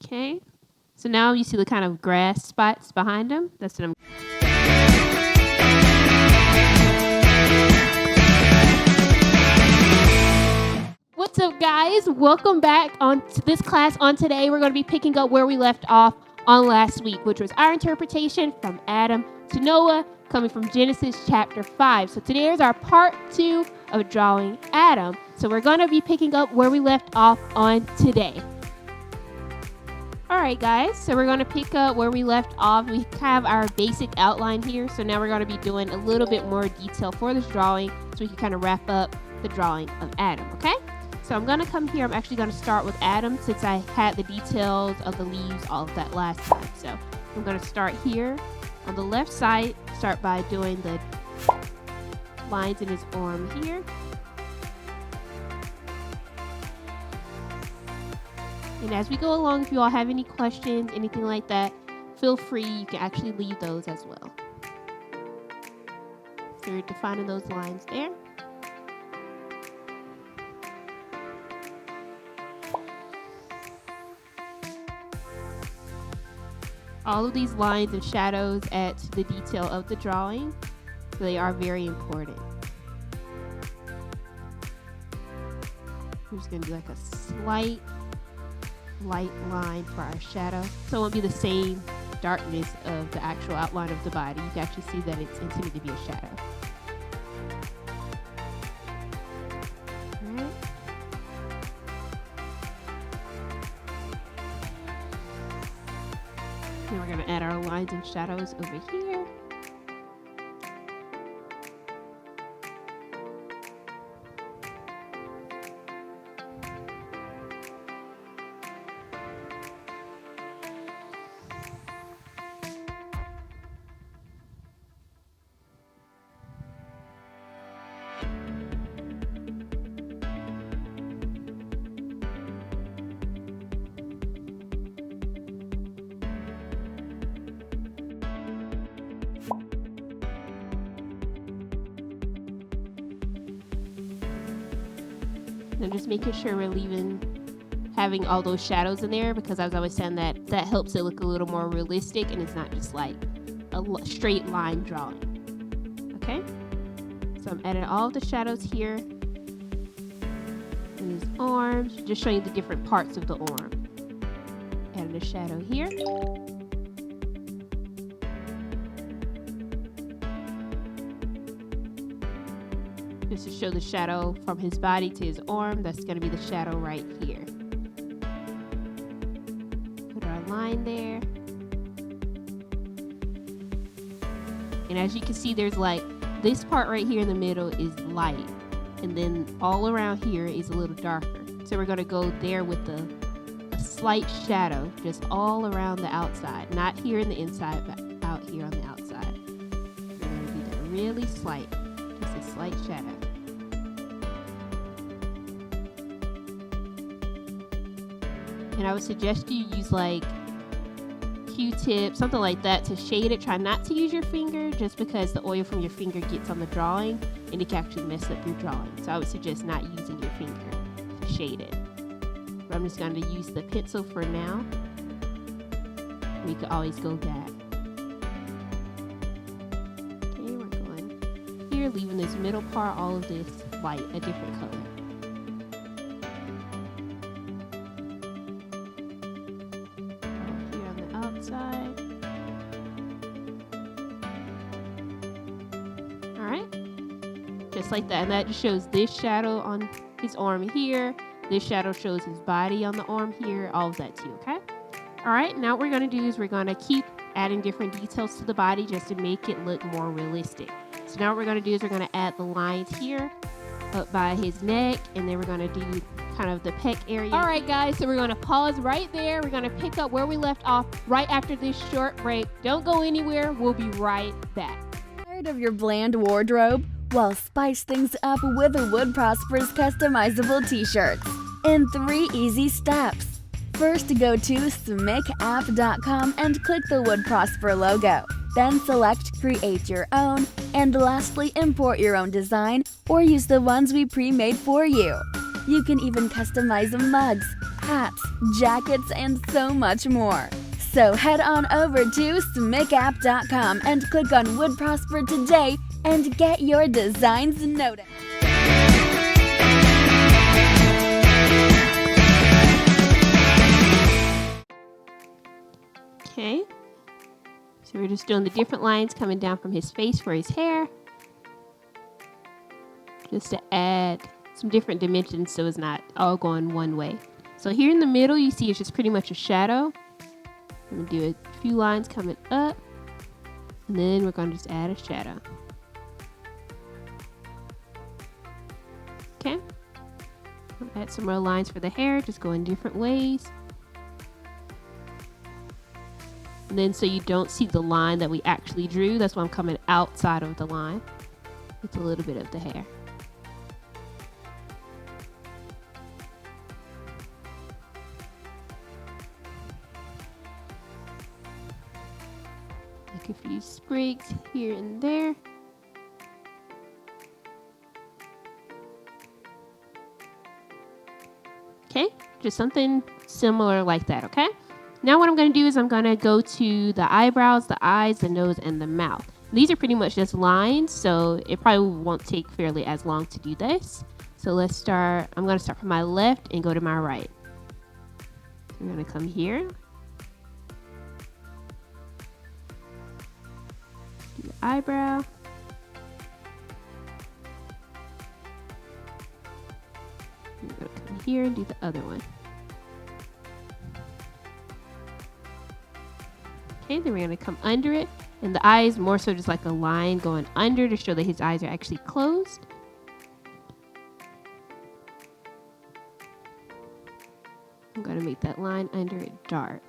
Okay. So now you see the kind of grass spots behind him. That's what I'm. What's up, guys? Welcome back to this class. On today, we're going to be picking up where we left off on last week, which was our interpretation from Adam to Noah, coming from Genesis chapter 5. So today is our part 2 of drawing Adam. So we're going to be picking up where we left off on today. All right, guys, so we're going to pick up where we left off. We have our basic outline here. So now we're going to be doing a little bit more detail for this drawing so we can kind of wrap up the drawing of Adam, okay? So I'm going to come here. I'm actually going to start with Adam since I had the details of the leaves, all of that last time. So I'm going to start here on the left side, start by doing the lines in his arm here. And as we go along, if you all have any questions, anything like that, feel free. You can actually leave those as well. So you're defining those lines there. All of these lines and shadows add to the detail of the drawing, so they are very important. We're just going to do like a slight light line for our shadow, so it won't be the same darkness of the actual outline of the body. You can actually see that it's intended to be a shadow. All right. Then we're going to add our lines and shadows over here. And just making sure we're having all those shadows in there, because I was always saying that helps it look a little more realistic and it's not just like a straight line drawing. Okay? So I'm adding all of the shadows here in his arms, just showing you the different parts of the arm. Adding a shadow here. Just to show the shadow from his body to his arm, that's going to be the shadow right here. Put our line there. And as you can see, there's like this part right here in the middle is light, and then all around here is a little darker. So we're going to go there with a slight shadow just all around the outside, not here in the inside, but out here on the outside. We're going to do that really slight, just a slight shadow. And I would suggest you use like Q-tip, something like that to shade it. Try not to use your finger, just because the oil from your finger gets on the drawing and it can actually mess up your drawing. So I would suggest not using your finger to shade it. But I'm just going to use the pencil for now. We could always go back. Okay, we're going here, leaving this middle part, all of this light, a different color. Outside. All right, just like that. And that just shows this shadow on his arm here. This shadow shows his body on the arm here. All of that too, okay? All right, now what we're gonna do is we're gonna keep adding different details to the body just to make it look more realistic. So now what we're gonna do is we're gonna add the lines here up by his neck, and then we're gonna do kind of the pec area. All right, guys, so we're going to pause right there. We're going to pick up where we left off right after this short break. Don't go anywhere. We'll be right back. Tired of your bland wardrobe? Well, spice things up with the Wood Prosper's customizable t-shirts in 3 easy steps. First, go to ZmarieNow.com and click the Wood Prosper logo. Then select Create Your Own, and lastly, import your own design or use the ones we pre-made for you. You can even customize mugs, hats, jackets, and so much more. So head on over to ZmarieNow.com and click on Wood Prosper today and get your designs noticed. Okay, so we're just doing the different lines coming down from his face for his hair, just to add some different dimensions so it's not all going one way. So here in the middle, you see it's just pretty much a shadow. I'm going to do a few lines coming up, and then we're going to just add a shadow. Okay, I'll add some more lines for the hair, just go in different ways. And then so you don't see the line that we actually drew, that's why I'm coming outside of the line with a little bit of the hair. Like a few sprigs here and there. Okay, just something similar like that, okay? Now what I'm going to do is I'm going to go to the eyebrows, the eyes, the nose, and the mouth. These are pretty much just lines, so it probably won't take fairly as long to do this. So let's start. I'm going to start from my left and go to my right. I'm going to come here. Do the eyebrow. I'm going to come here and do the other one. Okay, then we're going to come under it, and the eye is more so just like a line going under to show that his eyes are actually closed. I'm going to make that line under it dark.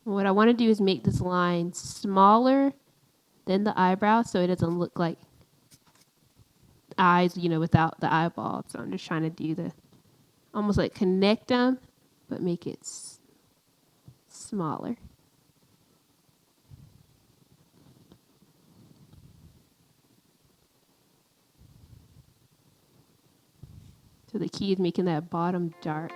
And what I want to do is make this line smaller than the eyebrow, so it doesn't look like eyes, you know, without the eyeball. So I'm just trying to do the, almost like connect them, but make it smaller. So the key is making that bottom dark.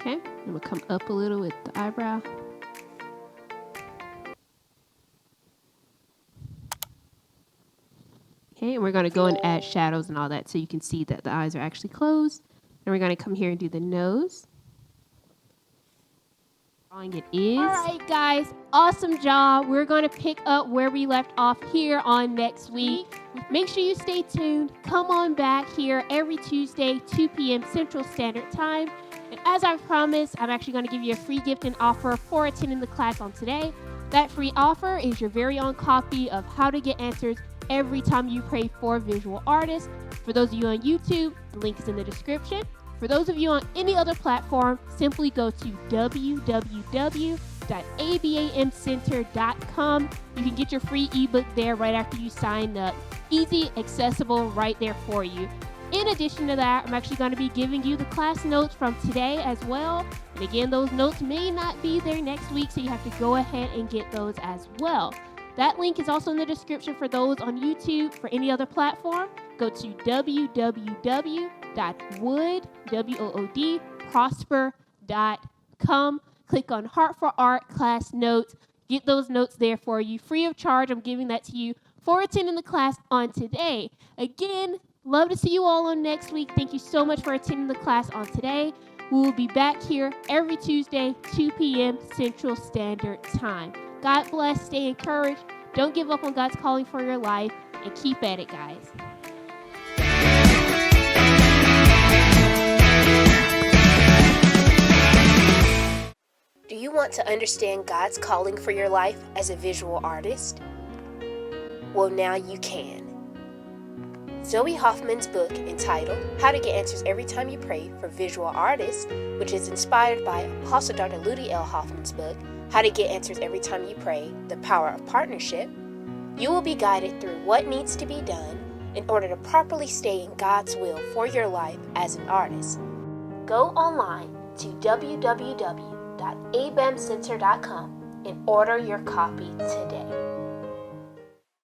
Okay, I'm gonna come up a little with the eyebrow. Okay, and we're going to go and add shadows and all that so you can see that the eyes are actually closed. And we're going to come here and do the nose. Drawing it is. All right, guys, awesome job. We're going to pick up where we left off here on next week. Make sure you stay tuned. Come on back here every Tuesday, 2 p.m. Central Standard Time. And as I promised, I'm actually going to give you a free gift and offer for attending the class on today. That free offer is your very own copy of How to Get Answers Every Time You Pray for Visual Artists. For those of you on YouTube, the link is in the description. For those of you on any other platform, simply go to www.abamcenter.com. You can get your free ebook there right after you sign up. Easy, accessible, right there for you. In addition to that, I'm actually going to be giving you the class notes from today as well. And again, those notes may not be there next week, so you have to go ahead and get those as well. That link is also in the description for those on YouTube. For any other platform, go to www.woodprosper.com. Click on Heart4Art class notes. Get those notes there for you, free of charge. I'm giving that to you for attending the class on today. Again, love to see you all on next week. Thank you so much for attending the class on today. We will be back here every Tuesday, 2 p.m. Central Standard Time. God bless, stay encouraged, don't give up on God's calling for your life, and keep at it, guys. Do you want to understand God's calling for your life as a visual artist? Well, now you can. Zoe Hoffman's book entitled How to Get Answers Every Time You Pray for Visual Artists, which is inspired by Apostle Dr. Ludi L. Hoffman's book, How to Get Answers Every Time You Pray, The Power of Partnership, you will be guided through what needs to be done in order to properly stay in God's will for your life as an artist. Go online to www.abamcenter.com and order your copy today.